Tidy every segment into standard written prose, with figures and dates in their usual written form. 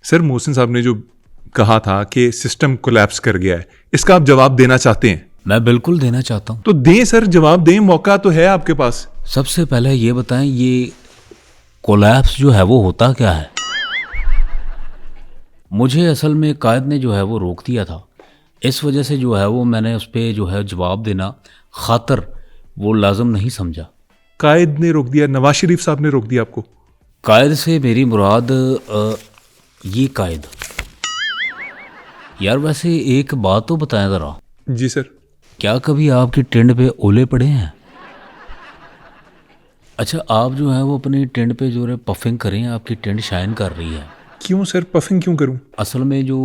Sir Mohsin साहब ने जो कहा था कि सिस्टम कोलैप्स कर गया है, इसका आप जवाब देना चाहते हैं? मैं बिल्कुल देना चाहता हूँ। तो दें सर, जवाब दें, मौका तो है आपके पास। सबसे पहले ये बताएं, ये कोलैप्स जो है वो होता क्या है? मुझे असल में कायद ने जो है वो रोक दिया था, इस वजह से जो है वो मैंने उस पर जो है जवाब देना खातर वो लाजम नहीं समझा। कायद ने रोक दिया? नवाज शरीफ साहब ने रोक दिया आपको? कायद से मेरी मुराद ये कायद। यार वैसे एक बात तो बताएं ज़रा। जी सर। क्या कभी आपकी टेंट पे ओले पड़े हैं? अच्छा, आप जो है वो अपनी टेंट पे जो है पफिंग करें, आपकी टेंट शाइन कर रही है। क्यों सर, पफिंग क्यों करूं? असल में जो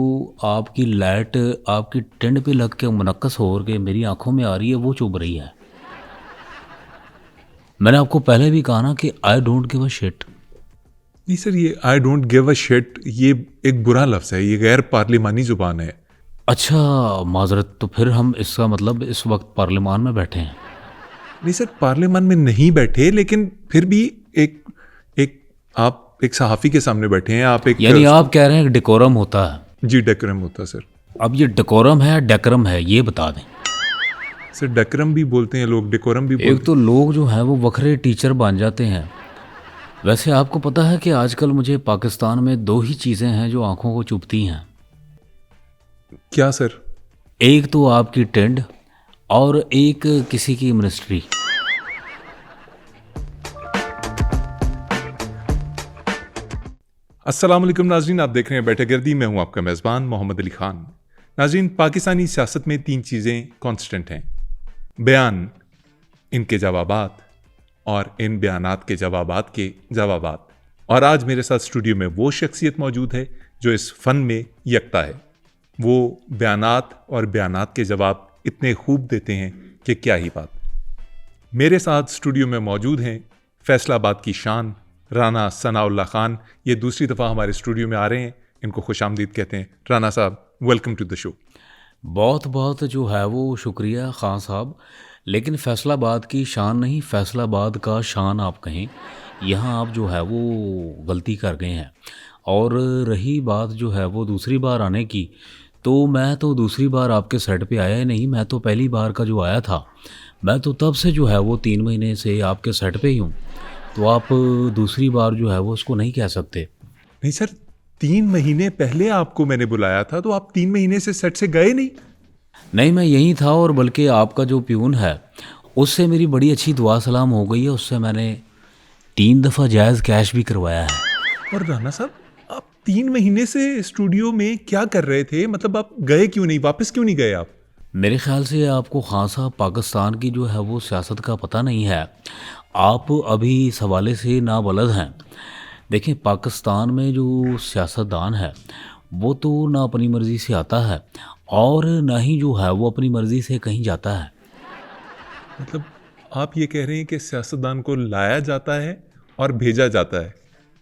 आपकी लाइट आपकी टेंट पे लग के मुनक्कस हो के मेरी आंखों में आ रही है, वो चुभ रही है। मैंने आपको पहले भी कहा ना कि I don't give a shit. नहीं सर, ये I don't give a shit ये एक बुरा लफ्ज़ है, ये गैर पार्लिमानी ज़ुबान है। अच्छा माजरत, तो फिर हम इसका मतलब इस वक्त पार्लियामान में बैठे हैं? नहीं सर, पार्लियामान में नहीं बैठे, लेकिन फिर भी एक एक आप एक सहाफ़ी के सामने बैठे हैं, आप एक, यानी आप कह रहे हैं कि डेकोरम होता है? जी डेकोरम होता सर। अब ये डेकोरम है डेकरम है, ये बता दें। सर डेकोरम भी बोलते हैं लोग, डेकोरम भी बोलते हैं। एक तो लोग जो हैं वो वखरे टीचर बन जाते हैं। वैसे आपको पता है कि आजकल मुझे पाकिस्तान में दो ही चीज़ें हैं जो आंखों को चुभती हैं। क्या सर? एक तो आपकी टेंट और एक किसी की मिनिस्ट्री। अस्सलाम वालेकुम नाज़रीन, आप देख रहे हैं बैठक गर्दी। मैं हूं आपका मेज़बान मोहम्मद अली ख़ान। नाज़रीन, पाकिस्तानी सियासत में तीन चीज़ें कांस्टेंट हैं: बयान, इनके जवाबात और इन बयानात के जवाबात के जवाबात। और आज मेरे साथ स्टूडियो में वो शख्सियत मौजूद है जो इस फ़न में यकता है। वो बयानात और बयानात के जवाब इतने खूब देते हैं कि क्या ही बात। मेरे साथ स्टूडियो में मौजूद हैं फैसलाबाद की शान राना सनाउल्लाह खान। ये दूसरी दफ़ा हमारे स्टूडियो में आ रहे हैं, इनको खुशामदीद कहते हैं। राना साहब, वेलकम टू द शो। बहुत बहुत जो है वो शुक्रिया खान साहब, लेकिन फैसलाबाद की शान नहीं, फैसलाबाद का शान आप कहें। यहाँ आप जो है वो गलती कर गए हैं। और रही बात जो है वो दूसरी बार आने की, तो मैं तो दूसरी बार आपके सेट पे आया ही नहीं। मैं तो पहली बार का जो आया था, मैं तो तब से जो है वो 3 महीने से आपके सेट पे ही हूँ। तो आप दूसरी बार जो है वो उसको नहीं कह सकते। नहीं सर, 3 महीने पहले आपको मैंने बुलाया था, तो आप 3 महीने से सेट से गए नहीं? नहीं, मैं यहीं था, और बल्कि आपका जो प्यून है उससे मेरी बड़ी अच्छी दुआ सलाम हो गई है। उससे मैंने 3 दफ़ा जायज़ कैश भी करवाया है। और राना साहब, आप 3 महीने से स्टूडियो में क्या कर रहे थे? मतलब आप गए क्यों नहीं, वापस क्यों नहीं गए आप? मेरे ख्याल से आपको खान साहब पाकिस्तान की जो है वो सियासत का पता नहीं है। आप अभी इस हवाले से नाबलद हैं। देखिए, पाकिस्तान में जो सियासतदान है वो तो ना अपनी मर्ज़ी से आता है और ना ही जो है वो अपनी मर्ज़ी से कहीं जाता है। मतलब आप ये कह रहे हैं कि सियासतदान को लाया जाता है और भेजा जाता है,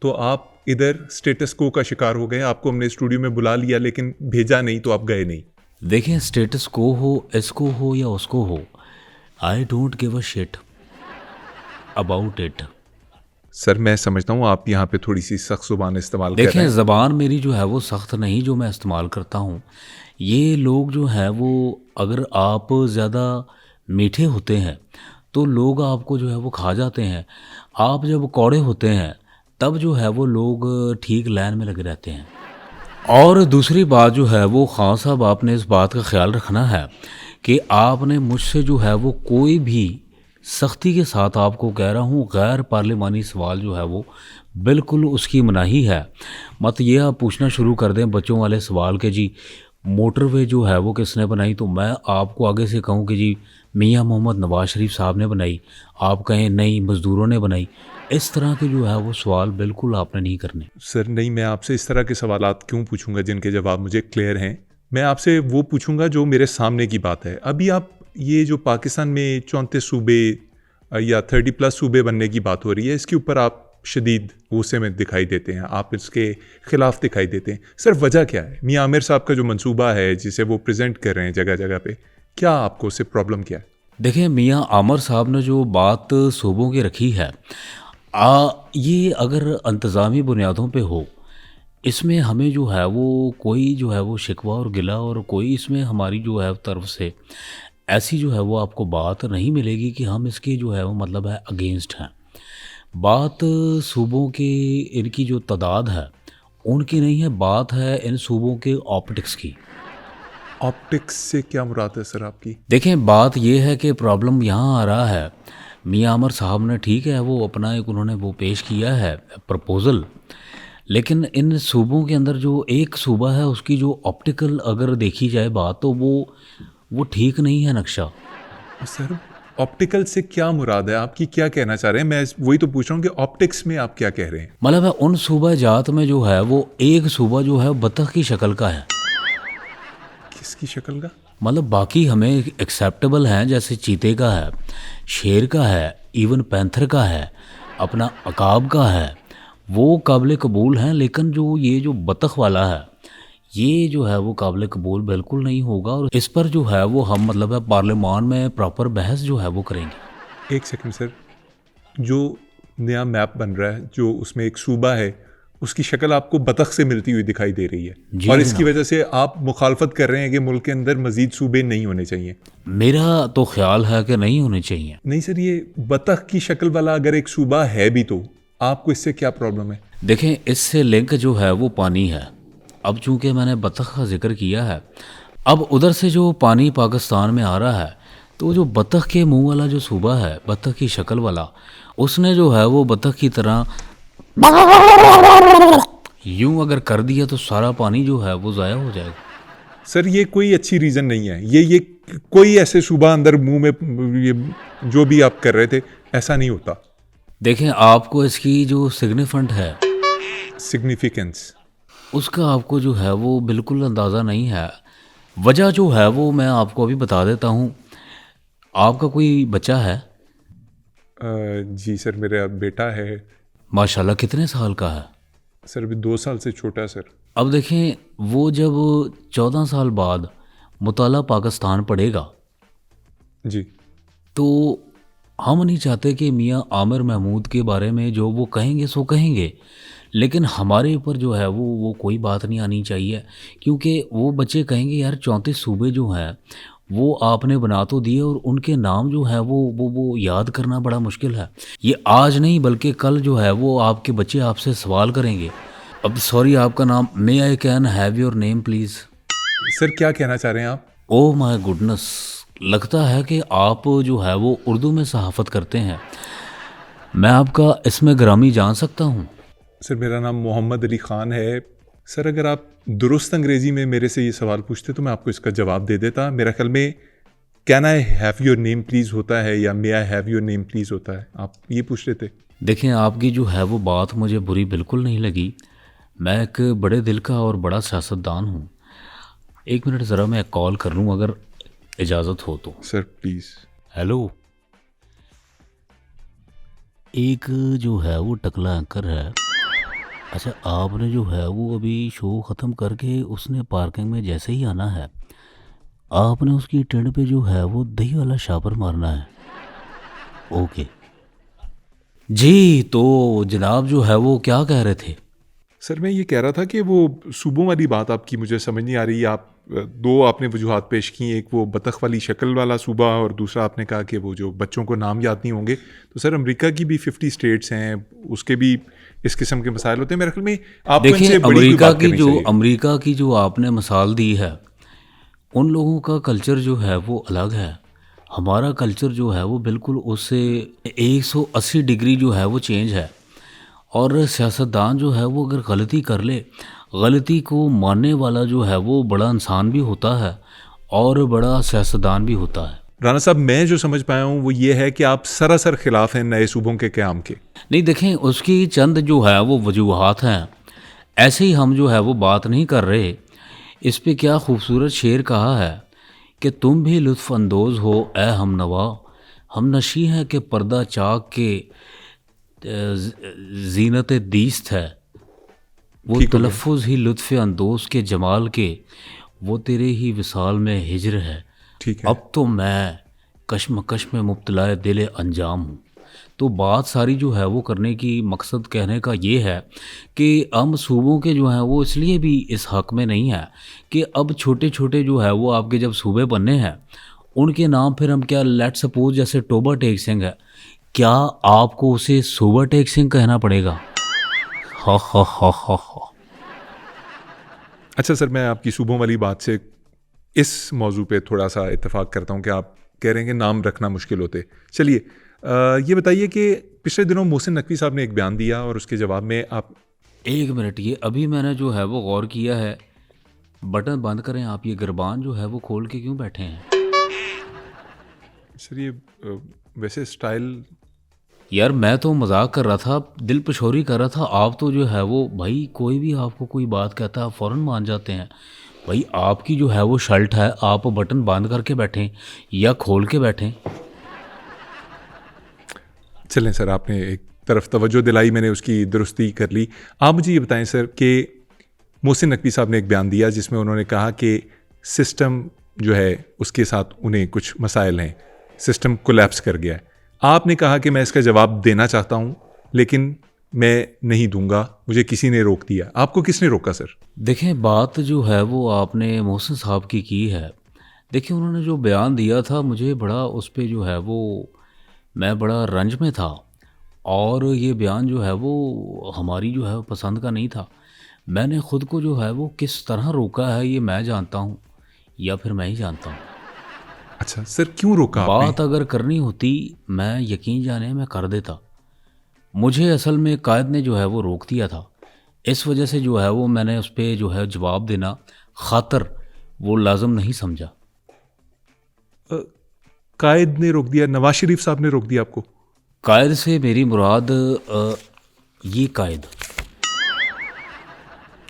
तो आप इधर स्टेटस को का शिकार हो गए। आपको हमने स्टूडियो में बुला लिया लेकिन भेजा नहीं, तो आप गए नहीं। देखें, स्टेटस को हो, इसको हो या उसको हो, I don't give a shit about it. Sir मैं समझता हूँ आप यहाँ पे थोड़ी सी सख्त ज़ुबान इस्तेमाल कर रहे देखें, हैं। ज़बान मेरी जो है वो सख्त नहीं, जो मैं इस्तेमाल करता हूँ। ये लोग जो है वो, अगर आप ज़्यादा मीठे होते हैं तो लोग आपको जो है वो खा जाते हैं। आप जब कौड़े होते हैं तब जो है वो लोग ठीक लाइन में लगे रहते हैं। और दूसरी बात जो है वो खान साहब, आपने इस बात का ख्याल रखना है कि आपने मुझसे जो है वो कोई भी, सख्ती के साथ आपको कह रहा हूँ, गैर पार्लिमानी सवाल जो है वो बिल्कुल उसकी मनाही है। मत ये आप पूछना शुरू कर दें बच्चों वाले सवाल के जी मोटरवे जो है वो किसने बनाई, तो मैं आपको आगे से कहूँ कि जी मियाँ मोहम्मद नवाज शरीफ साहब ने बनाई। आप कहें नहीं, मज़दूरों ने बनाई। इस तरह के जो है वो सवाल बिल्कुल आपने नहीं करने। सर नहीं, मैं आपसे इस तरह के सवालात क्यों पूछूंगा जिनके जवाब मुझे क्लियर हैं। मैं आपसे वो पूछूंगा जो मेरे सामने की बात है। अभी आप ये जो पाकिस्तान में 34 सूबे या 30+ सूबे बनने की बात हो रही है, इसके ऊपर आप शदीद गुस्से में दिखाई देते हैं, आप इसके ख़िलाफ़ दिखाई देते हैं। सर वजह क्या है? मियाँ आमिर साहब का जो मंसूबा है जिसे वो प्रेजेंट कर रहे हैं जगह जगह पे, क्या आपको उससे प्रॉब्लम क्या है? देखिए, मियाँ आमिर साहब ने जो बात सूबों की रखी है, ये अगर इंतज़ामी बुनियादों पे हो, इसमें हमें जो है वो कोई जो है वो शिकवा और गिला और कोई इसमें हमारी जो है तरफ से ऐसी जो है वो आपको बात नहीं मिलेगी कि हम इसके जो है वो मतलब है अगेंस्ट हैं। बात सूबों की इनकी जो तादाद है उनकी नहीं है, बात है इन सूबों के ऑप्टिक्स की। ऑप्टिक्स से क्या मुराद है सर आपकी? देखें, बात ये है कि प्रॉब्लम यहाँ आ रहा है, मियां आमर साहब ने ठीक है वो अपना एक उन्होंने वो पेश किया है प्रपोज़ल, लेकिन इन सूबों के अंदर जो एक सूबा है उसकी जो ऑप्टिकल अगर देखी जाए बात तो वो ठीक नहीं है नक्शा। सर ऑप्टिकल से क्या मुराद है आपकी, क्या कहना चाह रहे हैं? मैं वही तो पूछ रहा हूँ कि ऑप्टिक्स में आप क्या कह रहे हैं? मतलब है उन सूबा जात में जो है वो एक सूबा जो है बतख की शक्ल का है। किसकी शक्ल का? मतलब बाकी हमें एक्सेप्टेबल हैं, जैसे चीते का है, शेर का है, इवन पैंथर का है, अपना अकाब का है, वो काबिल कबूल हैं। लेकिन जो ये जो बतख वाला है ये जो है वो काबिल कबूल बिल्कुल नहीं होगा और इस पर जो है वो हम मतलब है पार्लियामान में प्रॉपर बहस जो है वो करेंगे। एक सेकंड सर, जो नया मैप बन रहा है जो उसमें एक सूबा है उसकी शक्ल आपको बतख से मिलती हुई दिखाई दे रही है और इसकी वजह से आप मुखालफत कर रहे हैं कि मुल्क के अंदर मजीद सूबे नहीं होने चाहिए। मेरा तो ख्याल है कि नहीं होने चाहिए। नहीं सर, ये बतख की शक्ल वाला अगर एक सूबा है भी तो आपको इससे क्या प्रॉब्लम है? देखें, इससे लिंक जो है वो पानी है। अब चूंकि मैंने बतख का जिक्र किया है, अब उधर से जो पानी पाकिस्तान में आ रहा है तो जो बतख के मुंह वाला जो सूबा है बतख की शक्ल वाला, उसने जो है वो बतख की तरह यूं अगर कर दिया तो सारा पानी जो है वो ज़ाया हो जाएगा। सर ये कोई अच्छी रीज़न नहीं है। ये कोई ऐसे सूबा अंदर मुंह में ये जो भी आप कर रहे थे ऐसा नहीं होता। देखें, आपको इसकी जो सिग्निफिकेंट है, सिग्निफिकेंस, उसका आपको जो है वो बिल्कुल अंदाज़ा नहीं है। वजह जो है वो मैं आपको अभी बता देता हूँ। आपका कोई बच्चा है? जी सर, मेरा बेटा है। माशाल्लाह, कितने साल का है? सर अभी 2 साल से छोटा है सर। अब देखें, वो जब 14 साल बाद मुताला पाकिस्तान पढ़ेगा जी, तो हम नहीं चाहते कि मियाँ आमिर महमूद के बारे में जो वो कहेंगे सो कहेंगे, लेकिन हमारे ऊपर जो है वो कोई बात नहीं आनी चाहिए, क्योंकि वो बच्चे कहेंगे यार 34 सूबे जो हैं वो आपने बना तो दिए और उनके नाम जो है वो याद करना बड़ा मुश्किल है। ये आज नहीं बल्कि कल जो है वो आपके बच्चे आपसे सवाल करेंगे। अब सॉरी, आपका नाम, may I can have your name please? Sir क्या कहना चाह रहे हैं आप? ओह माय गुडनेस, लगता है कि आप जो है वो उर्दू में सहाफ़त करते हैं। मैं आपका इसमें ग्रामी जान सकता हूँ? सर मेरा नाम मोहम्मद अली ख़ान है। सर अगर आप दुरुस्त अंग्रेज़ी में मेरे से ये सवाल पूछते तो मैं आपको इसका जवाब दे देता। मेरा ख्याल में can I have your name please होता है या may I have your name please होता है। आप ये पूछ रहे थे। देखें, आपकी जो है वो बात मुझे बुरी बिल्कुल नहीं लगी। मैं एक बड़े दिल का और बड़ा सियासतदान हूँ। एक मिनट ज़रा मैं कॉल कर लूँ अगर इजाज़त हो तो। Sir please. हेलो, एक जो है वो टकला एंकर है। अच्छा, आपने जो है वो अभी शो ख़त्म करके उसने पार्किंग में जैसे ही आना है, आपने उसकी टेंट पे जो है वो दही वाला शापर मारना है। ओके जी, तो जनाब जो है वो क्या कह रहे थे? सर मैं ये कह रहा था कि वो सूबों वाली बात आपकी मुझे समझ नहीं आ रही। आप दो आपने वजूहात पेश की, एक वो बतख वाली शक्ल वाला सूबा और दूसरा आपने कहा कि वो जो बच्चों को नाम याद नहीं होंगे। तो सर अमेरिका की भी 50 स्टेट्स हैं, उसके भी इस किस्म के मसाइल होते हैं। मेरे ख्याल में आपको देखिए, इनसे बड़ी कोई बात करनी चाहिए। अमेरिका की जो आपने मिसाल दी है, उन लोगों का कल्चर जो है वो अलग है। हमारा कल्चर जो है वो बिल्कुल उससे 180 डिग्री जो है वो चेंज है। और सियासतदान जो है वो अगर गलती कर ले, गलती को मानने वाला जो है वो बड़ा इंसान भी होता है और बड़ा सियासतदान भी होता है। राना साहब, मैं जो समझ पाया हूँ वो ये है कि आप सरासर खिलाफ हैं नए सूबों के क़याम के। नहीं, देखें, उसकी चंद जो है वो वजूहात हैं, ऐसे ही हम जो है वो बात नहीं कर रहे। इस पे क्या खूबसूरत शेर कहा है कि तुम भी लुत्फ़ अंदोज़ हो ए हम नवा, हम नशी हैं कि पर्दा चाक के जीनत दीस्त है, वो तलफ़ुज़ ही लुत्फ़ अंदोज़ के जमाल के, वो तेरे ही विसाल में हिजर है। ठीक है। अब तो मैं कश्मकश में मुब्तला दिल अंजाम हूँ। तो बात सारी जो है वो करने की मकसद कहने का ये है कि हम सूबों के जो हैं वो इसलिए भी इस हक़ में नहीं है कि अब छोटे छोटे जो है वो आपके जब सूबे बनने हैं उनके नाम फिर हम क्या लेट सपोज जैसे टोबा टेक सिंह है, क्या आपको उसे सूबा टेक सिंह कहना पड़ेगा? हा हा हा हा हा। अच्छा सर, मैं आपकी सूबों वाली बात से इस मौजू पे थोड़ा सा इत्तेफाक करता हूँ कि आप कह रहे हैं कि नाम रखना मुश्किल होते। चलिए ये बताइए कि पिछले दिनों मोहसिन नकवी साहब ने एक बयान दिया और उसके जवाब में आप। एक मिनट, ये अभी मैंने जो है वो गौर किया है। बटन बंद करें आप, ये गिरबान जो है वो खोल के क्यों बैठे हैं? सर ये वैसे स्टाइल। यार मैं तो मजाक कर रहा था, दिल पछोरी कर रहा था। आप तो जो है वो भाई कोई भी आपको कोई बात कहता है आप फ़ौरन मान जाते हैं। भाई आपकी जो है वो शर्ट है, आप बटन बंद करके बैठें या खोल के बैठें। चलें सर, आपने एक तरफ तवज्जो दिलाई, मैंने उसकी दुरुस्ती कर ली। आप मुझे ये बताएं सर कि मोहसिन नकवी साहब ने एक बयान दिया जिसमें उन्होंने कहा कि सिस्टम जो है उसके साथ उन्हें कुछ मसाइल हैं, सिस्टम कोलैप्स कर गया है। आपने कहा कि मैं इसका जवाब देना चाहता हूँ लेकिन मैं नहीं दूंगा, मुझे किसी ने रोक दिया। आपको किसने रोका सर? देखें बात जो है वो आपने मोहसिन साहब की है। देखिए उन्होंने जो बयान दिया था मुझे बड़ा उस पर जो है वो मैं बड़ा रंज में था, और ये बयान जो है वो हमारी जो है वो पसंद का नहीं था। मैंने ख़ुद को जो है वो किस तरह रोका है ये मैं जानता हूँ या फिर मैं ही जानता हूँ। अच्छा सर, क्यों रोका आपने? बात अगर करनी होती मैं यकीन जाने मैं कर देता। मुझे असल में कायद ने जो है वो रोक दिया था, इस वजह से जो है वो मैंने उस पर जो है जवाब देना खातर वो लाजम नहीं समझा। कायद ने रोक दिया? नवाज शरीफ साहब ने रोक दिया आपको? कायद से मेरी मुराद ये कायद।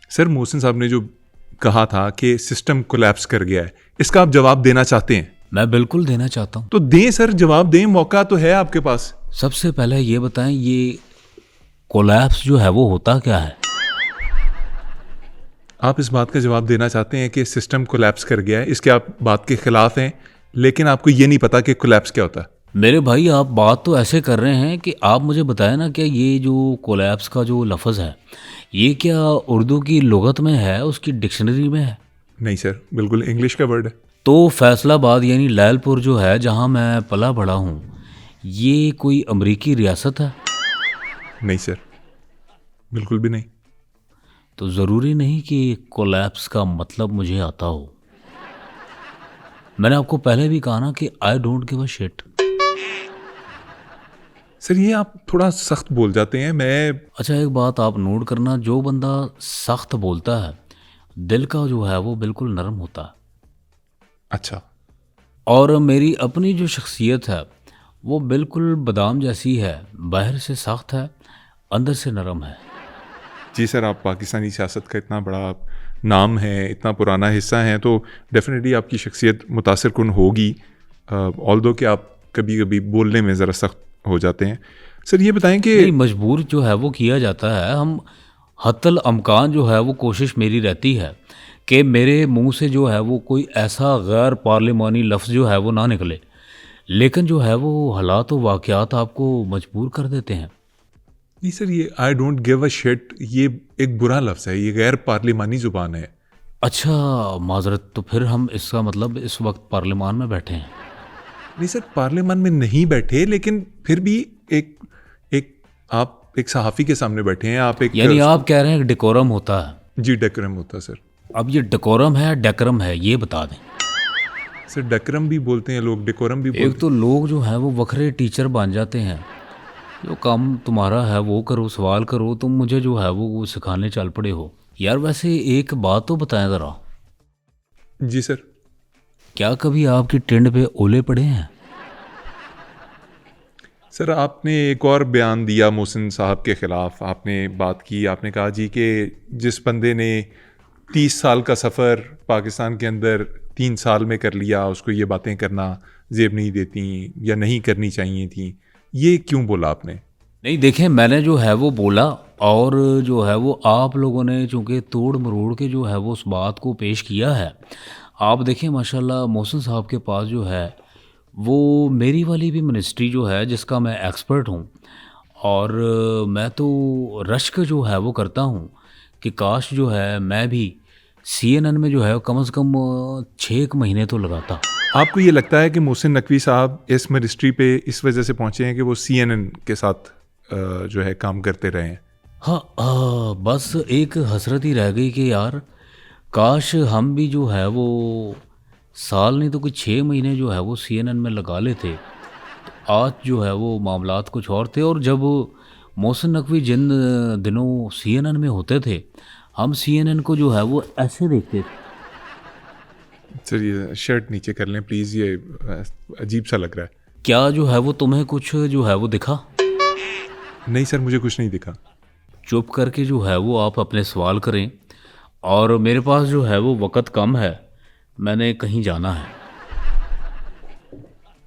सर मोहसिन साहब ने जो कहा था कि सिस्टम कोलैप्स कर गया है, इसका आप जवाब देना चाहते हैं? मैं बिल्कुल देना चाहता हूँ। तो दें सर, जवाब दें, मौका तो है आपके पास। सबसे पहले ये बताएं ये कोलैप्स जो है वो होता क्या है? आप इस बात का जवाब देना चाहते हैं कि सिस्टम कोलैप्स कर गया है, इसके आप बात के खिलाफ हैं, लेकिन आपको ये नहीं पता कि कोलैप्स क्या होता है। मेरे भाई आप बात तो ऐसे कर रहे हैं कि आप मुझे बताएं ना, क्या ये जो कोलैप्स का जो लफ्ज़ है ये क्या उर्दू की लुगत में है, उसकी डिक्शनरी में है? नहीं सर, बिल्कुल इंग्लिश का वर्ड है। तो फैसलाबाद यानी लैलपुर जो है जहाँ मैं पला बड़ा हूँ, ये कोई अमरीकी रियासत है? नहीं सर, बिल्कुल भी नहीं। तो ज़रूरी नहीं कि कोलैप्स का मतलब मुझे आता हो। मैंने आपको पहले भी कहा ना कि I don't give a shit. Sir ये आप थोड़ा सख्त बोल जाते हैं। मैं अच्छा एक बात आप नोट करना, जो बंदा सख्त बोलता है दिल का जो है वो बिल्कुल नरम होता है। अच्छा। और मेरी अपनी जो शख्सियत है वो बिल्कुल बादाम जैसी है, बाहर से सख्त है अंदर से नरम है। जी सर, आप पाकिस्तानी सियासत का इतना बड़ा नाम है, इतना पुराना हिस्सा है, तो डेफिनेटली आपकी शख्सियत मुतासिर कुन होगी, ऑल्दो कि आप कभी कभी बोलने में ज़रा सख्त हो जाते हैं। सर ये बताएं कि नहीं, मजबूर जो है वो किया जाता है। हम हत्तल अमकान जो है वो कोशिश मेरी रहती है कि मेरे मुंह से जो है वो कोई ऐसा गैर पार्लिमानी लफ्ज़ जो है वो ना निकले, लेकिन जो है वो हालात व वाक़यात आपको मजबूर कर देते हैं। नहीं सर, ये I don't give a shit ये एक बुरा लफ्ज़ है, ये गैर पार्लिमानी ज़ुबान है। अच्छा माजरत, तो फिर हम इसका मतलब इस वक्त पार्लिमान में बैठे हैं? नहीं सर, पार्लियामान में नहीं बैठे, लेकिन फिर भी एक एक आप एक सहाफ़ी के सामने बैठे हैं, आप एक यानी आप कह रहे हैं डेकोरम होता है? जी डेकोरम होता है सर। अब ये डेकोरम है डेकरम है ये बता दें। सर डेकोरम भी बोलते हैं लोग, डेकोरम भी बोलते एक तो लोग जो है वो वखरे टीचर बन जाते हैं, जो काम तुम्हारा है वो करो, सवाल करो, तुम मुझे जो है वो सिखाने चल पड़े हो। यार वैसे एक बात तो बताएं ज़रा। हैं। जी सर। क्या कभी आपकी टिंड पे ओले पड़े हैं? सर आपने एक और बयान दिया मोहसिन साहब के ख़िलाफ़, आपने बात की, आपने कहा जी कि जिस बंदे ने 30 साल का सफ़र पाकिस्तान के अंदर 3 साल में कर लिया, उसको ये बातें करना जेब नहीं देती या नहीं करनी चाहिए थी, ये क्यों बोला आपने? नहीं देखें, मैंने जो है वो बोला, और जो है वो आप लोगों ने चूँकि तोड़ मरोड़ के जो है वो उस बात को पेश किया है। आप देखें माशाल्लाह मोहसिन साहब के पास जो है वो मेरी वाली भी मिनिस्ट्री जो है जिसका मैं एक्सपर्ट हूँ, और मैं तो रश्क जो है वो करता हूँ कि काश जो है मैं भी CNN में जो है कम से कम 6 महीने तो लगाता। आपको ये लगता है कि मोहसिन नकवी साहब इस मिनिस्ट्री पे इस वजह से पहुंचे हैं कि वो CNN के साथ जो है काम करते रहे हैं? हाँ, बस एक हसरत ही रह गई कि यार काश हम भी जो है वो साल नहीं तो कोई 6 महीने जो है वो CNN में लगा लेते। तो आज जो है वो मामलात कुछ और थे, और जब मोहसिन नकवी जिन दिनों CNN में होते थे, हम CNN को जो है वो ऐसे देखते थे। सर ये शर्ट नीचे कर लें प्लीज़, ये अजीब सा लग रहा है। क्या जो है वो तुम्हें कुछ जो है वो दिखा? नहीं सर, मुझे कुछ नहीं दिखा। चुप करके जो है वो आप अपने सवाल करें, और मेरे पास जो है वो वक़्त कम है, मैंने कहीं जाना है।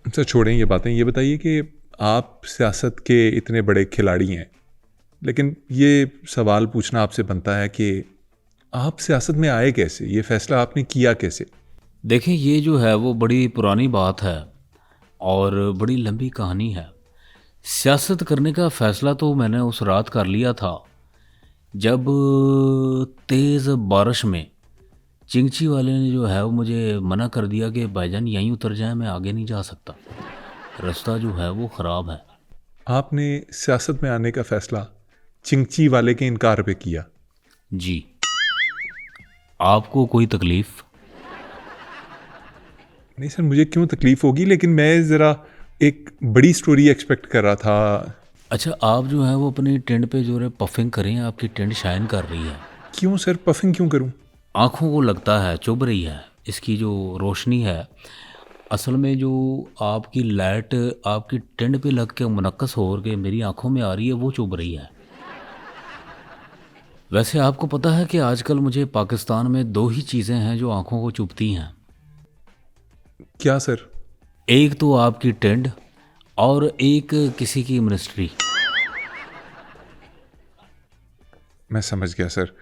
सर छोड़ें ये बातें, ये बताइए कि आप सियासत के इतने बड़े खिलाड़ी हैं, लेकिन ये सवाल पूछना आपसे बनता है कि आप सियासत में आए कैसे? ये फैसला आपने किया कैसे? देखिए, ये जो है वो बड़ी पुरानी बात है और बड़ी लंबी कहानी है। सियासत करने का फ़ैसला तो मैंने उस रात कर लिया था जब तेज़ बारिश में चिंगची वाले ने जो है वो मुझे मना कर दिया कि भाईजान यहीं उतर जाएं, मैं आगे नहीं जा सकता, रास्ता जो है वो ख़राब है। आपने सियासत में आने का फैसला चिंगची वाले के इनकार पे किया? जी। आपको कोई तकलीफ़? नहीं सर, मुझे क्यों तकलीफ़ होगी, लेकिन मैं ज़रा एक बड़ी स्टोरी एक्सपेक्ट कर रहा था। अच्छा, आप जो है वो अपनी टेंट पे जो है पफिंग करें, आपकी टेंट शाइन कर रही है। क्यों सर, पफिंग क्यों करूं? आँखों को लगता है चुभ रही है, इसकी जो रोशनी है, असल में जो आपकी लाइट आपकी टेंट पे लग के मुनक्कस हो के मेरी आँखों में आ रही है, वो चुभ रही है। वैसे आपको पता है कि आजकल मुझे पाकिस्तान में 2 ही चीज़ें हैं जो आँखों को चुभती हैं। क्या सर? एक तो आपकी टेंट और एक किसी की मिनिस्ट्री। मैं समझ गया सर,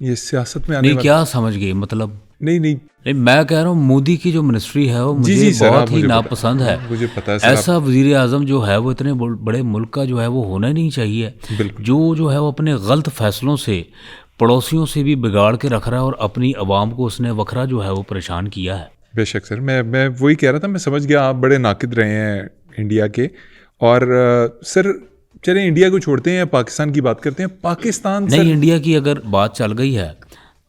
ये सियासत में आने नहीं, वाला। क्या समझ गए मतलब? नहीं नहीं, नहीं, मैं कह रहा हूँ मोदी की जो मिनिस्ट्री है वो मुझे जी सर, बहुत ही मुझे नापसंद है। मुझे पता है सर। ऐसा वजीर आज़म जो है वो इतने बड़े मुल्क का जो है वो होना नहीं चाहिए, बिल्कुल। जो है वो अपने गलत फैसलों से पड़ोसियों से भी बिगाड़ के रख रहा है और अपनी आवाम को उसने वखरा जो है वो परेशान किया है। बेशक सर, मैं वही कह रहा था, मैं समझ गया, आप बड़े नाकिद रहे हैं इंडिया के। और सर चलें इंडिया को छोड़ते हैं, पाकिस्तान की बात करते हैं। पाकिस्तान नहीं, सर, इंडिया की अगर बात चल गई है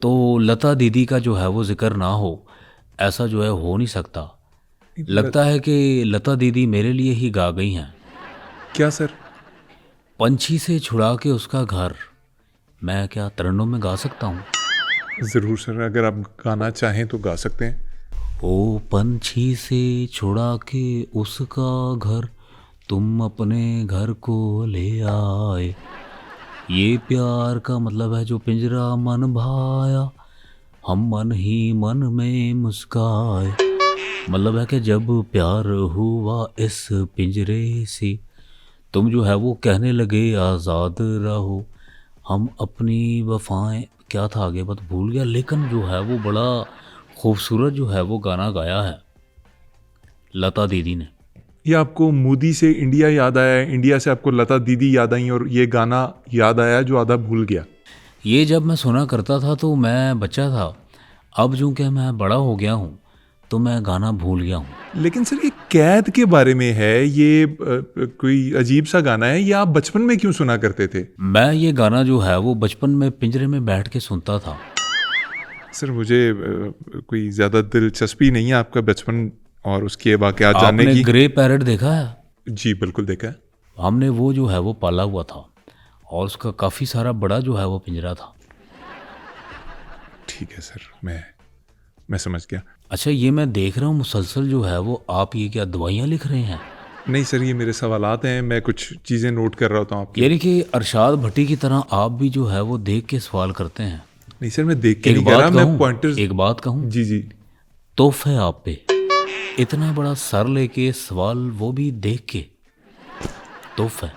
तो लता दीदी का जो है वो जिक्र ना हो, ऐसा जो है हो नहीं सकता। लगता है कि लता दीदी मेरे लिए ही गा गई हैं। क्या सर? पंछी से छुड़ा के उसका घर, मैं क्या तरन्नुम में गा सकता हूँ? ज़रूर सर, अगर आप गाना चाहें तो गा सकते हैं। ओ पंछी से छुड़ा के उसका घर, तुम अपने घर को ले आए। ये प्यार का मतलब है जो पिंजरा मन भाया, हम मन ही मन में मुस्काए। मतलब है कि जब प्यार हुआ इस पिंजरे से, तुम जो है वो कहने लगे आज़ाद रहो, हम अपनी वफाएं, क्या था आगे बात भूल गया, लेकिन जो है वो बड़ा खूबसूरत जो है वो गाना गाया है लता दीदी ने। ये आपको मोदी से इंडिया याद आया, इंडिया से आपको लता दीदी याद आई, और ये गाना याद आया जो आधा भूल गया? ये जब मैं सुना करता था तो मैं बच्चा था, अब जो कि मैं बड़ा हो गया हूँ तो मैं गाना भूल गया हूँ। लेकिन सर ये कैद के बारे में है, ये कोई अजीब सा गाना है, ये आप बचपन में क्यों सुना करते थे? मैं ये गाना जो है वो बचपन में पिंजरे में बैठ के सुनता था। सर मुझे कोई ज़्यादा दिलचस्पी नहीं है आपका बचपन और उसके वाक़यात जानने आपने की। ग्रे पैरट देखा है? जी बिल्कुल देखा है। हमने वो जो है वो पाला हुआ था और उसका काफ़ी सारा बड़ा जो है वो पिंजरा था। ठीक है सर, मैं समझ गया। अच्छा, ये मैं देख रहा हूँ मुसलसल जो है वो आप ये क्या दवाइयाँ लिख रहे हैं? नहीं सर, ये मेरे सवालात हैं, मैं कुछ चीज़ें नोट कर रहा होता हूँ आपकी। यानी कि अरशाद भट्टी की तरह आप भी जो है वो देख के सवाल करते हैं। नहीं सर, मैं देख के नहीं कह रहा, मैं पॉइंटर्स। एक बात कहूँ, जी जी। तोहफे आप पे, इतना बड़ा सर लेके सवाल वो भी देख के, तोहफा।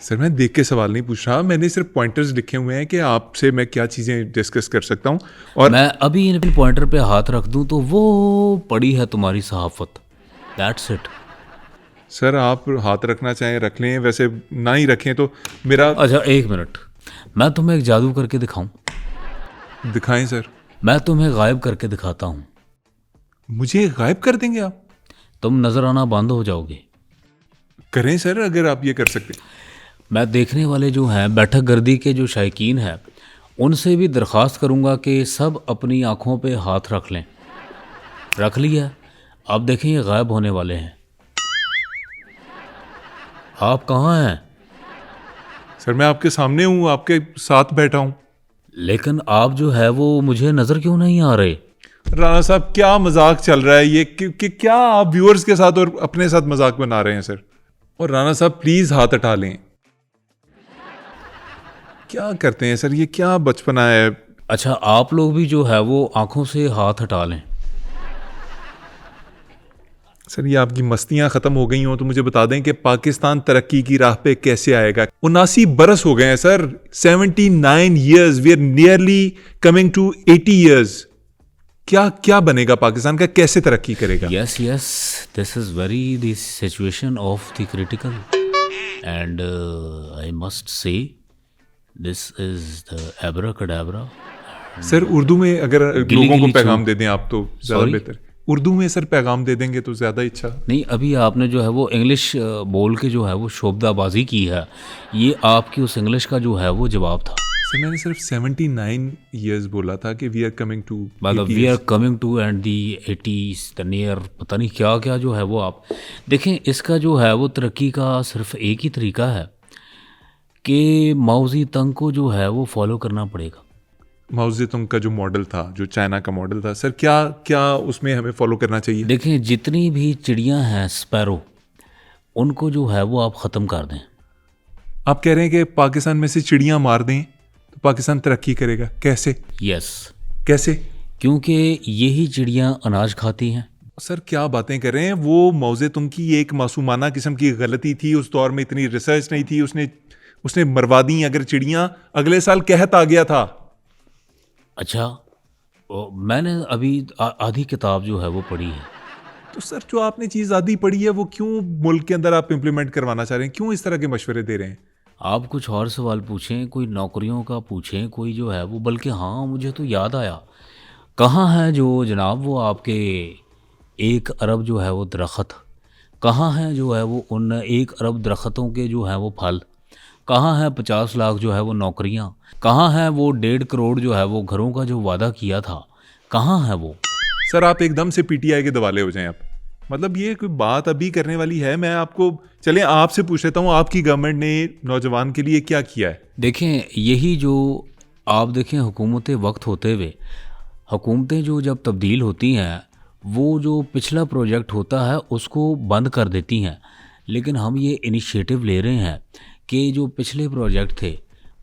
सर मैं देख के सवाल नहीं पूछ रहा, मैंने सिर्फ पॉइंटर्स लिखे हुए हैं कि आपसे मैं क्या चीज़ें डिस्कस कर सकता हूँ। और मैं अभी इन पॉइंटर पे हाथ रख दूं तो वो पड़ी है तुम्हारी सहाफत। That's it. सर आप हाथ रखना चाहें रख लें, वैसे ना ही रखें तो मेरा। अच्छा एक मिनट, मैं तुम्हें एक जादू करके दिखाऊं? दिखाएं सर। मैं तुम्हें गायब करके दिखाता हूँ, मुझे गायब कर देंगे आप? तुम नजर आना बंद हो जाओगे। करें सर अगर आप ये कर सकते। मैं देखने वाले जो हैं बैठक गर्दी के जो शायकीन हैं उनसे भी दरख्वास्त करूंगा कि सब अपनी आंखों पे हाथ रख लें। रख लिया? अब देखें ये गायब होने वाले हैं। आप कहाँ हैं? सर मैं आपके सामने हूँ, आपके साथ बैठा हूँ। लेकिन आप जो है वो मुझे नज़र क्यों नहीं आ रहे? राणा साहब क्या मजाक चल रहा है ये कि क्या आप व्यूअर्स के साथ और अपने साथ मजाक बना रहे हैं सर? और राणा साहब प्लीज हाथ हटा लें। क्या करते हैं सर, ये क्या बचपना है? अच्छा आप लोग भी जो है वो आंखों से हाथ हटा लें। सर ये आपकी मस्तियां खत्म हो गई हो तो मुझे बता दें कि पाकिस्तान तरक्की की राह पे कैसे आएगा। 79 बरस हो गए हैं sir, 79 years, we are nearly coming to 80 years। क्या क्या बनेगा पाकिस्तान का, कैसे तरक्की करेगा? Yes yes, this is very this situation of the critical and I must say this is the abracadabra. Sir Urdu में अगर गिली लोगों को गिली पैगाम चूक। दे दें आप तो ज्यादा Sorry? बेहतर। उर्दू में सर पैगाम दे देंगे तो ज्यादा अच्छा। नहीं अभी आपने जो है वो इंग्लिश बोल के जो है वो शोबदाबाजी की है, ये आपकी उस इंग्लिश का जो है वो जवाब था। सर मैंने सिर्फ 79 years बोला था कि वी आर कमिंग टू मतलब we are coming to end the 80s the near, पता नहीं क्या क्या जो है वो आप देखें। इसका जो है वो तरक्की का सिर्फ एक ही तरीका है कि माओ ज़ेडुंग को जो है वो फॉलो करना पड़ेगा। माओ ज़ेडुंग का जो मॉडल था, जो चाइना का मॉडल था, सर क्या क्या उसमें हमें फॉलो करना चाहिए? देखें जितनी भी चिड़ियां हैं स्पैरो, उनको जो है वो आप ख़त्म कर दें। आप कह रहे हैं कि पाकिस्तान में से चिड़ियां मार दें तो पाकिस्तान तरक्की करेगा? कैसे? यस, कैसे? क्योंकि यही चिड़ियां अनाज खाती हैं। सर क्या बातें कर रहे हैं? वो माओ ज़ेडुंग की एक मासूमाना किस्म की गलती थी, उस दौर में इतनी रिसर्च नहीं थी, उसने उसने मरवा दी अगर चिड़ियां, अगले साल कहत आ गया था। अच्छा मैंने अभी आधी किताब जो है वो पढ़ी है। तो सर जो आपने चीज़ आधी पढ़ी है वो क्यों मुल्क के अंदर आप इम्प्लीमेंट करवाना चाह रहे हैं? क्यों इस तरह के मशवरे दे रहे हैं? आप कुछ और सवाल पूछें, कोई नौकरियों का पूछें, कोई जो है वो, बल्कि हाँ मुझे तो याद आया, कहाँ है जो जनाब वो आपके 1 अरब जो है वो दरख्त, कहाँ है जो है वो उन 1 अरब दरख्तों के जो है वो फल, कहाँ है 50 लाख जो है वो नौकरियाँ, कहाँ है वो 1.5 करोड़ जो है वो घरों का जो वादा किया था, कहाँ है वो? सर आप एकदम से पीटीआई के दवाले हो जाएं आप, मतलब ये कोई बात अभी करने वाली है? मैं आपको चलें आपसे पूछ लेता हूँ, आपकी गवर्नमेंट ने नौजवान के लिए क्या किया है? देखें यही जो आप देखें हुकूमतें वक्त होते हुए, हुकूमतें जो जब तब्दील होती हैं वो जो पिछला प्रोजेक्ट होता है उसको बंद कर देती हैं, लेकिन हम ये इनिशिएटिव ले रहे हैं कि जो पिछले प्रोजेक्ट थे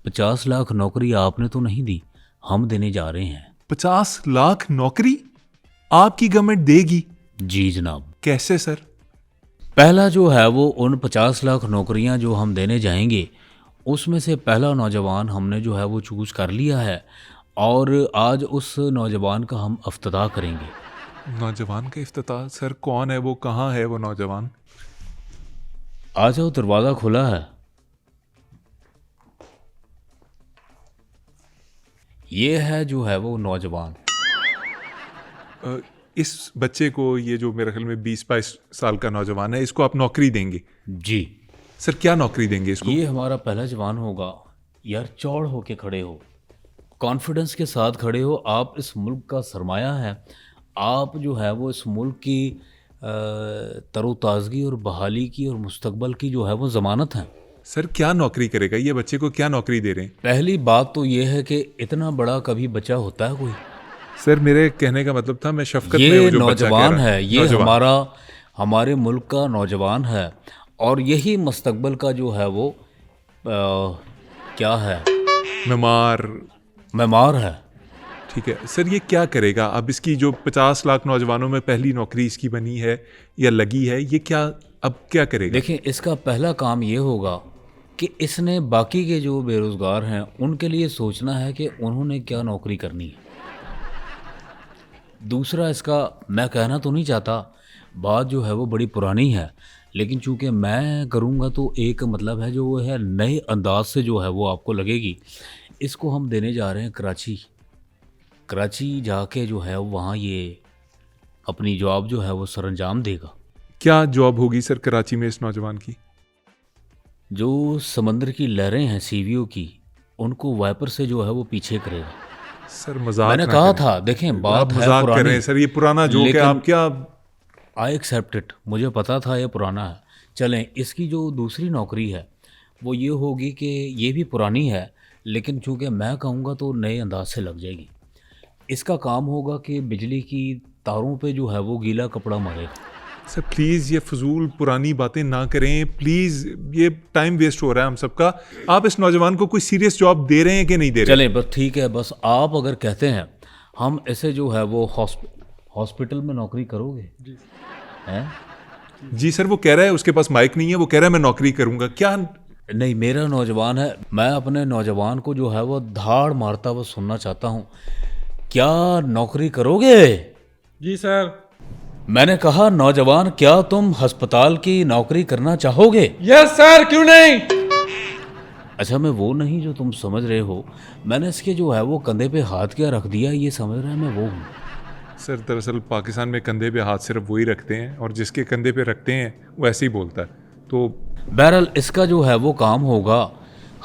50 लाख नौकरी आपने तो नहीं दी, हम देने जा रहे हैं। 50 लाख नौकरी आपकी गवर्नमेंट देगी? जी जनाब। कैसे सर? पहला जो है वो उन 50 लाख नौकरियां जो हम देने जाएंगे उसमें से पहला नौजवान हमने जो है वो चूज़ कर लिया है और आज उस नौजवान का हम इफ्तिताह करेंगे। नौजवान का इफ्तिताह? सर कौन है वो, कहाँ है वो नौजवान? आ जाओ, दरवाज़ा खुला है। ये है जो है वो नौजवान। इस बच्चे को, ये जो मेरे ख्याल में 20-22 साल का नौजवान है, इसको आप नौकरी देंगे? जी सर क्या नौकरी देंगे इसको? ये हमारा पहला जवान होगा। यार चौड़ होके खड़े हो, कॉन्फिडेंस के साथ खड़े हो, आप इस मुल्क का सरमाया है, आप जो है वो इस मुल्क की तरोताज़गी और बहाली की और मुस्तकबल की जो है वो ज़मानत है। सर क्या नौकरी करेगा ये बच्चे को, क्या नौकरी दे रहे हैं? पहली बात तो ये है कि इतना बड़ा कभी बच्चा होता है कोई? सर मेरे कहने का मतलब था, मैं शफकत में ये हूं जो बच्चा कह नौजवान रहा है, ये नौजवान। हमारे मुल्क का नौजवान है और यही मुस्तकबल का जो है वो क्या है, मेमार है। ठीक है सर, ये क्या करेगा अब? इसकी जो 50 लाख नौजवानों में पहली नौकरी इसकी बनी है या लगी है, ये क्या अब क्या करेगा? देखें इसका पहला काम ये होगा कि इसने बाकी के जो बेरोज़गार हैं उनके लिए सोचना है कि उन्होंने क्या नौकरी करनी है। दूसरा इसका, मैं कहना तो नहीं चाहता बात जो है वो बड़ी पुरानी है, लेकिन चूँकि मैं करूँगा तो एक मतलब है जो वो है नए अंदाज से जो है वो आपको लगेगी। इसको हम देने जा रहे हैं कराची। कराची जाके जो है वहाँ ये अपनी जॉब जो है वो सरअंजाम देगा। क्या जॉब होगी सर कराची में इस नौजवान की? जो समंदर की लहरें हैं सीवीओ की, उनको वाइपर से जो है वो पीछे करेगा। सर मजाक मैंने ना कहा करें। था, देखें आप बात है मजाक कर रहे पुरानी, हैं सर, ये पुराना जोक है। लेकिन आप क्या आई एक्सेप्ट इट, मुझे पता था ये पुराना है। चलें, इसकी जो दूसरी नौकरी है वो ये होगी कि ये भी पुरानी है, लेकिन चूँकि मैं कहूँगा तो नए अंदाज से लग जाएगी। इसका काम होगा कि बिजली की तारों पे जो है वो गीला कपड़ा मारेगा। सर प्लीज़ ये फजूल पुरानी बातें ना करें प्लीज़, ये टाइम वेस्ट हो रहा है हम सबका। आप इस नौजवान को कोई सीरियस जॉब दे रहे हैं कि नहीं दे रहे? चलें बस ठीक है, बस आप अगर कहते हैं हम ऐसे जो है वो हॉस्पिटल में नौकरी करोगे हैं? जी सर, वो कह रहा है, उसके पास माइक नहीं है, वो कह रहा है मैं नौकरी करूंगा। क्या? नहीं, मेरा नौजवान है, मैं अपने नौजवान को जो है वो धाड़ मारता हुआ सुनना चाहता हूँ। क्या नौकरी करोगे? जी सर। मैंने कहा नौजवान, क्या तुम अस्पताल की नौकरी करना चाहोगे? यस सर, क्यों नहीं। अच्छा, मैं वो नहीं जो तुम समझ रहे हो। मैंने इसके जो है वो कंधे पे हाथ क्या रख दिया, ये समझ रहा है मैं वो हूँ। सर दरअसल पाकिस्तान में कंधे पे हाथ सिर्फ वही रखते हैं, और जिसके कंधे पे रखते हैं वो ऐसे ही बोलता है। तो बहरहाल इसका जो है वो काम होगा,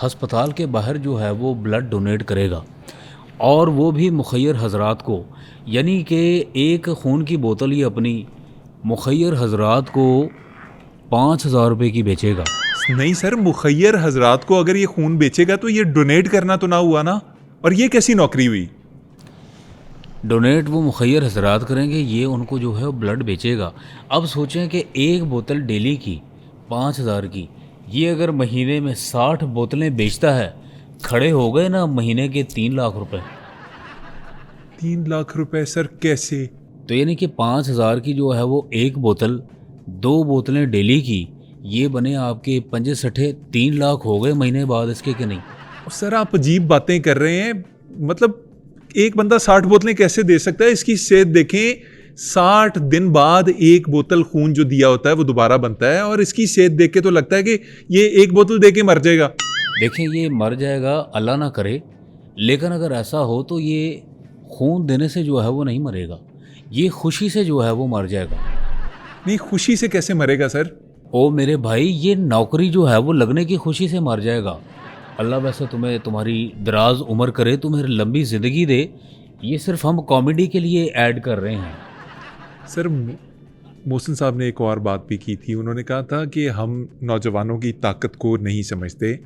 अस्पताल के बाहर जो है वो ब्लड डोनेट करेगा, और वो भी मुखय्यर हजरात को, यानी कि एक खून की बोतल ही अपनी मुखय्यर हजरात को 5,000 रुपये की बेचेगा। नहीं सर, मुखय्यर हजरात को अगर ये खून बेचेगा तो ये डोनेट करना तो ना हुआ ना, और ये कैसी नौकरी हुई? डोनेट वो मुखय्यर हजरात करेंगे, ये उनको जो है वो ब्लड बेचेगा। अब सोचें कि एक बोतल डेली की 5,000 की, ये अगर महीने में 60 बोतलें बेचता है, खड़े हो गए ना महीने के 3 लाख रुपए। 3 लाख रुपए सर कैसे? तो यानी कि 5,000 की जो है वो एक बोतल, 2 बोतलें डेली की, ये बने आपके 5 3 लाख हो गए महीने बाद इसके, कि नहीं? सर आप अजीब बातें कर रहे हैं। मतलब एक बंदा 60 बोतलें कैसे दे सकता है? इसकी सेहत देखें, 60 दिन बाद एक बोतल खून जो दिया होता है वो दोबारा बनता है, और इसकी सेहत देख के तो लगता है कि ये एक बोतल दे के मर जाएगा। देखें, ये मर जाएगा, अल्लाह ना करे, लेकिन अगर ऐसा हो तो ये खून देने से जो है वो नहीं मरेगा, ये खुशी से जो है वो मर जाएगा। नहीं, खुशी से कैसे मरेगा सर? ओ मेरे भाई, ये नौकरी जो है वो लगने की खुशी से मर जाएगा। अल्लाह वैसे तुम्हें तुम्हारी दराज उम्र करे, तुम्हें लंबी ज़िंदगी दे, ये सिर्फ हम कॉमेडी के लिए ऐड कर रहे हैं। सर मोहसिन साहब ने एक और बात भी की थी, उन्होंने कहा था कि हम नौजवानों की ताकत को नहीं समझते।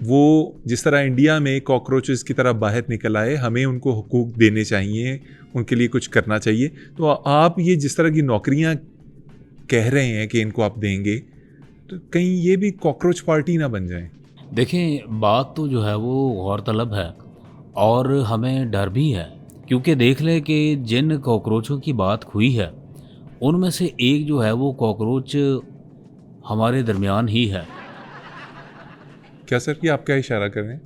वो जिस तरह इंडिया में कॉकरोचेस की तरह बाहर निकल आए, हमें उनको हुकूक देने चाहिए, उनके लिए कुछ करना चाहिए। तो आप ये जिस तरह की नौकरियां कह रहे हैं कि इनको आप देंगे, तो कहीं ये भी कॉकरोच पार्टी ना बन जाए। देखें, बात तो जो है वो गौरतलब है, और हमें डर भी है, क्योंकि देख लें कि जिन कॉकरोचों की बात हुई है उनमें से एक जो है वो कॉकरोच हमारे दरमियान ही है। क्या सर, ये आप क्या इशारा कर रहे हैं?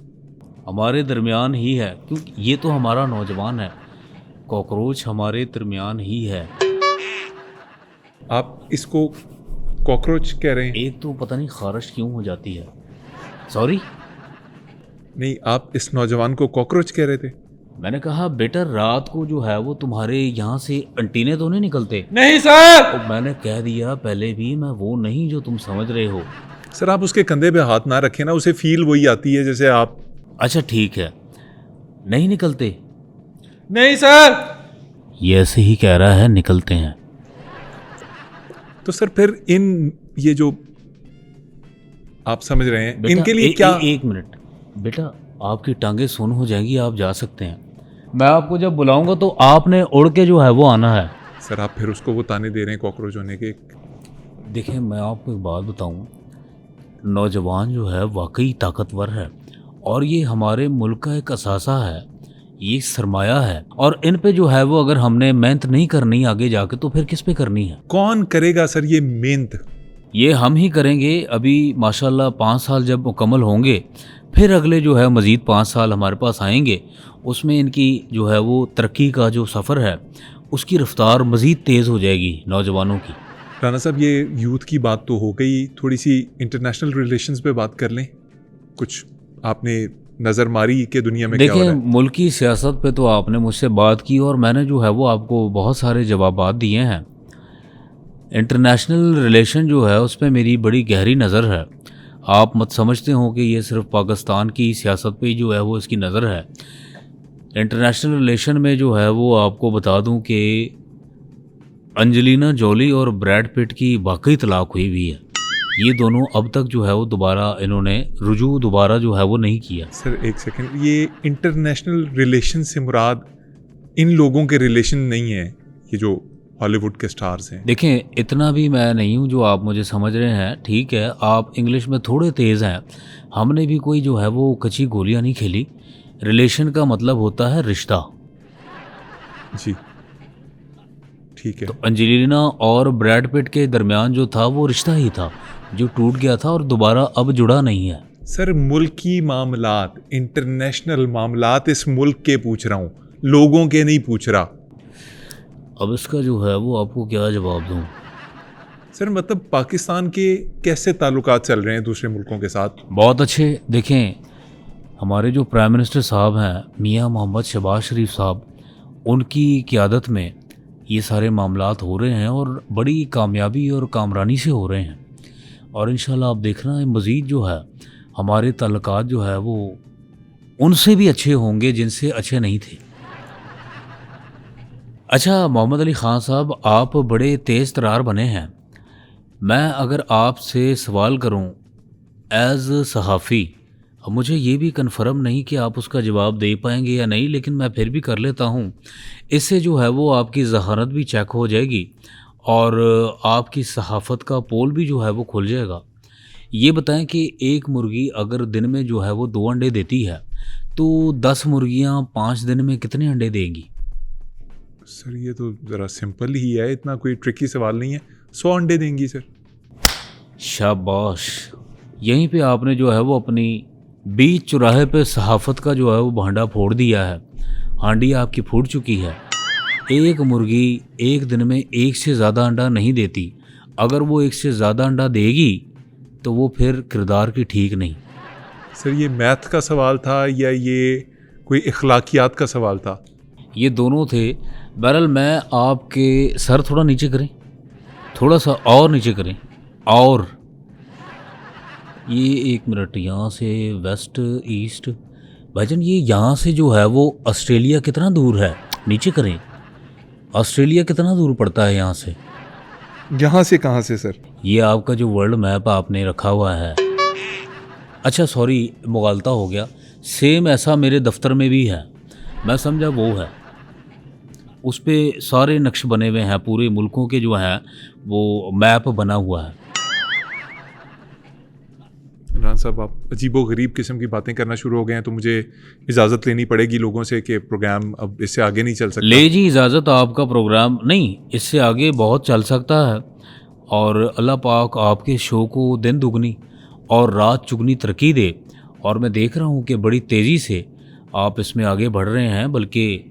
हमारे दरमियान ही है, क्योंकि ये तो हमारा नौजवान है, कॉकरोच हमारे दरमियान ही है। आप इसको कॉकरोच कह रहे हैं? एक तो पता नहीं खारिश क्यों हो जाती है, सॉरी। नहीं, आप इस नौजवान को कॉकरोच कह रहे थे। मैंने कहा बेटा, रात को जो है वो तुम्हारे यहाँ से अंटीने तो नहीं निकलते? नहीं सर। तो मैंने कह दिया पहले भी, मैं वो नहीं जो तुम समझ रहे हो। सर आप उसके कंधे पे हाथ ना रखें ना, उसे फील वही आती है जैसे आप। अच्छा ठीक है, नहीं निकलते? नहीं सर। ये ऐसे ही कह रहा है, निकलते हैं। तो सर फिर इन ये जो आप समझ रहे हैं, बेटा, इनके लिए क्या? एक मिनट बेटा, आपकी टांगे सुन हो जाएंगी, आप जा सकते हैं। मैं आपको जब बुलाऊंगा तो आपने उड़ के जो है वो आना है। सर आप फिर उसको वो ताने दे रहे हैं कॉकरोच होने के। देखें, मैं आपको एक बात बताऊं, नौजवान जो है वाकई ताकतवर है, और ये हमारे मुल्क का एक असासा है, ये सरमाया है, और इन पे जो है वो अगर हमने मेहनत नहीं करनी आगे जाके तो फिर किस पे करनी है? कौन करेगा सर ये मेहनत? ये हम ही करेंगे। अभी माशाल्लाह 5 साल जब मुकम्मल होंगे, फिर अगले जो है मज़ीद 5 साल हमारे पास आएंगे, उसमें इनकी जो है वो तरक्की का जो सफ़र है उसकी रफ्तार मज़ीद तेज़ हो जाएगी नौजवानों की। राना साहब, ये यूथ की बात तो हो गई, थोड़ी सी इंटरनेशनल रिलेशंस पे बात कर लें। कुछ आपने नज़र मारी कि दुनिया में क्या हो देखें, रहा है? मुल्क की सियासत पे तो आपने मुझसे बात की और मैंने जो है वो आपको बहुत सारे जवाबात दिए हैं। इंटरनेशनल रिलेशन जो है उस पे मेरी बड़ी गहरी नज़र है। आप मत समझते हो कि ये सिर्फ पाकिस्तान की सियासत पे ही जो है वो इसकी नज़र है। इंटरनेशनल रिलेशन में जो है वो आपको बता दूं कि अंजेलिना जोली और ब्रैड पिट की वाकई तलाक हुई हुई है। ये दोनों अब तक जो है वो दोबारा इन्होंने रुजू दोबारा जो है वो नहीं किया। सर एक सेकंड, ये इंटरनेशनल रिलेशन से मुराद इन लोगों के रिलेशन नहीं है, ये जो हॉलीवुड के स्टार्स हैं। देखें, इतना भी मैं नहीं हूँ जो आप मुझे समझ रहे हैं। ठीक है, आप इंग्लिश में थोड़े तेज़ हैं। हमने भी कोई जो है वो कच्ची गोलियाँ नहीं खेली। रिलेशन का मतलब होता है रिश्ता। जी ठीक है। तो अंजेलिना और ब्रैड पिट के दरमियान जो था वो रिश्ता ही था जो टूट गया था और दोबारा अब जुड़ा नहीं है। सर मुल्की मामलात, इंटरनेशनल मामलात इस मुल्क के पूछ रहा हूँ, लोगों के नहीं पूछ रहा। अब इसका जो है वो आपको क्या जवाब दूँ? सर मतलब पाकिस्तान के कैसे ताल्लुकात चल रहे हैं दूसरे मुल्कों के साथ? बहुत अच्छे। देखें, हमारे जो प्राइम मिनिस्टर साहब हैं मियां मोहम्मद शहबाज शरीफ साहब, उनकी क़यादत में ये सारे मामलात हो रहे हैं और बड़ी कामयाबी और कामरानी से हो रहे हैं। और इंशाल्लाह आप देखना मज़ीद जो है हमारे ताल्लुकात जो है वो उनसे भी अच्छे होंगे जिनसे अच्छे नहीं थे। अच्छा मोहम्मद अली ख़ान साहब, आप बड़े तेज़ तरार बने हैं। मैं अगर आपसे सवाल करूं एज़ सहाफ़ी, अब मुझे ये भी कन्फर्म नहीं कि आप उसका जवाब दे पाएंगे या नहीं, लेकिन मैं फिर भी कर लेता हूं। इससे जो है वो आपकी ज़हानत भी चेक हो जाएगी और आपकी सहाफ़त का पोल भी जो है वो खुल जाएगा। ये बताएं कि एक मुर्गी अगर दिन में जो है वो 2 अंडे देती है तो 10 मुर्गियां 5 दिन में कितने अंडे देंगी? सर ये तो ज़रा सिंपल ही है, इतना कोई ट्रिकी सवाल नहीं है। 100 अंडे देंगी सर। शाबाश। यहीं पे आपने जो है वो अपनी बीच चौराहे पे सहाफ़त का जो है वो भांडा फोड़ दिया है। हांडी आपकी फूट चुकी है। एक मुर्गी एक दिन में 1 से ज़्यादा अंडा नहीं देती। अगर वो 1 से ज़्यादा अंडा देगी तो वो फिर किरदार की ठीक नहीं। सर ये मैथ का सवाल था या ये कोई इखलाकियात का सवाल था? ये दोनों थे। बहरहाल मैं आपके सर थोड़ा नीचे करें, थोड़ा सा और नीचे करें, और ये 1 मिनट, यहाँ से वेस्ट ईस्ट भाईजान, ये यहाँ से जो है वो ऑस्ट्रेलिया कितना दूर है? नीचे करें। ऑस्ट्रेलिया कितना दूर पड़ता है यहाँ से? यहाँ से कहाँ से सर? ये आपका जो वर्ल्ड मैप आपने रखा हुआ है। अच्छा सॉरी, मुगालता हो गया। सेम ऐसा मेरे दफ्तर में भी है, मैं समझा वो है। उस पे सारे नक्श बने हुए हैं, पूरे मुल्कों के जो हैं वो मैप बना हुआ है। इमरान साहब, आप अजीबो गरीब किस्म की बातें करना शुरू हो गए हैं तो मुझे इजाज़त लेनी पड़ेगी लोगों से कि प्रोग्राम अब इससे आगे नहीं चल सकता। ले जी इजाज़त, आपका प्रोग्राम नहीं, इससे आगे बहुत चल सकता है। और अल्लाह पाक आपके शो को दिन दुगनी और रात चुगनी तरक्की दे। और मैं देख रहा हूँ कि बड़ी तेज़ी से आप इसमें आगे बढ़ रहे हैं, बल्कि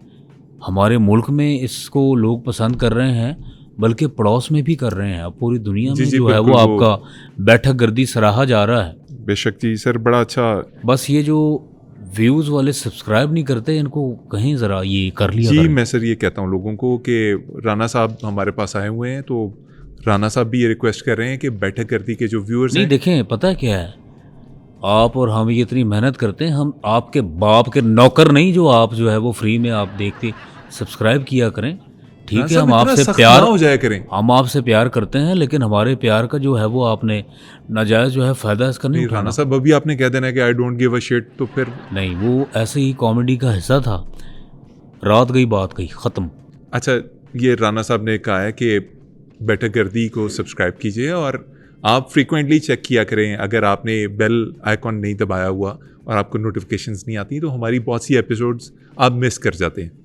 हमारे मुल्क में इसको लोग पसंद कर रहे हैं, बल्कि पड़ोस में भी कर रहे हैं। अब पूरी दुनिया में जो है वो आपका बैठक गर्दी सराहा जा रहा है। बेशक जी सर, बड़ा अच्छा। बस ये जो व्यूज़ वाले सब्सक्राइब नहीं करते, इनको कहीं ज़रा ये कर लिया जी करें। मैं सर ये कहता हूँ लोगों को कि राना साहब हमारे पास आए हुए हैं, तो राना साहब भी ये रिक्वेस्ट कर रहे हैं कि बैठक गर्दी के जो व्यूअर्स नहीं हैं। देखें, पता है क्या है, आप और हम ये इतनी मेहनत करते हैं, हम आपके बाप के नौकर नहीं जो आप जो है वो फ्री में आप देखते सब्सक्राइब किया करें। ठीक है, हम आपसे प्यार हो जाया करें। हम आपसे प्यार करते हैं, लेकिन हमारे प्यार का जो है वो आपने नाजायज़ जो है फ़ायदा इसका नहीं राना उठाना। साहब अभी आपने कह देना कि I don't give a shit, तो फिर नहीं, वो ऐसे ही कॉमेडी का हिस्सा था। रात गई बात गई, ख़त्म। अच्छा, ये राना साहब ने कहा है कि बैठक गर्दी को सब्सक्राइब कीजिए और आप फ्रीक्वेंटली चेक किया करें। अगर आपने बेल आइकॉन नहीं दबाया हुआ और आपको नोटिफिकेशंस नहीं आती तो हमारी बहुत सी एपिसोड्स आप मिस कर जाते हैं।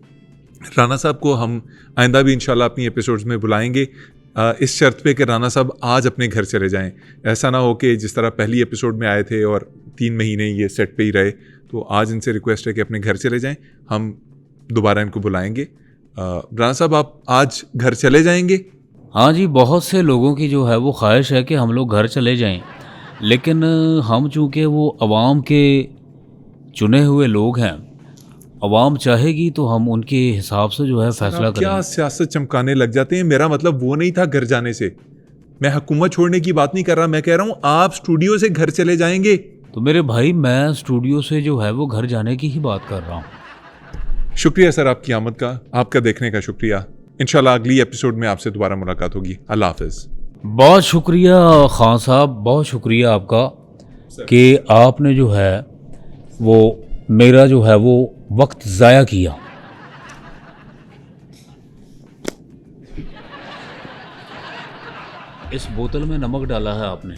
राना साहब को हम आइंदा भी इंशाल्लाह अपनी एपिसोड्स में बुलाएंगे, इस शर्त पे कि राना साहब आज अपने घर चले जाएं। ऐसा ना हो कि जिस तरह पहली एपिसोड में आए थे और 3 महीने ये सेट पे ही रहे, तो आज इनसे रिक्वेस्ट है कि अपने घर चले जाएं। हम दोबारा इनको बुलाएंगे। राना साहब आप आज घर चले जाएंगे? हाँ जी, बहुत से लोगों की जो है वो ख्वाहिश है कि हम लोग घर चले जाएं, लेकिन हम चूँकि वो अवाम के चुने हुए लोग हैं, अवाम चाहेगी तो हम उनके हिसाब से जो है फैसला आप क्या करेंगे। सियासत चमकाने लग जाते हैं? मेरा मतलब वो नहीं था घर जाने से, मैं हुकूमत छोड़ने की बात नहीं कर रहा, मैं कह रहा हूं आप स्टूडियो से घर चले जाएंगे। तो मेरे भाई, मैं स्टूडियो से जो है वो घर जाने की ही बात कर रहा हूँ। शुक्रिया सर आपकी आमद का, आपका देखने का शुक्रिया। इंशाल्लाह अगली एपिसोड में आपसे दोबारा मुलाकात होगी। अल्लाह हाफिज। बहुत शुक्रिया खान साहब, बहुत शुक्रिया आपका कि आपने जो है वो मेरा जो है वो वक्त ज़ाया किया। इस बोतल में नमक डाला है आपने।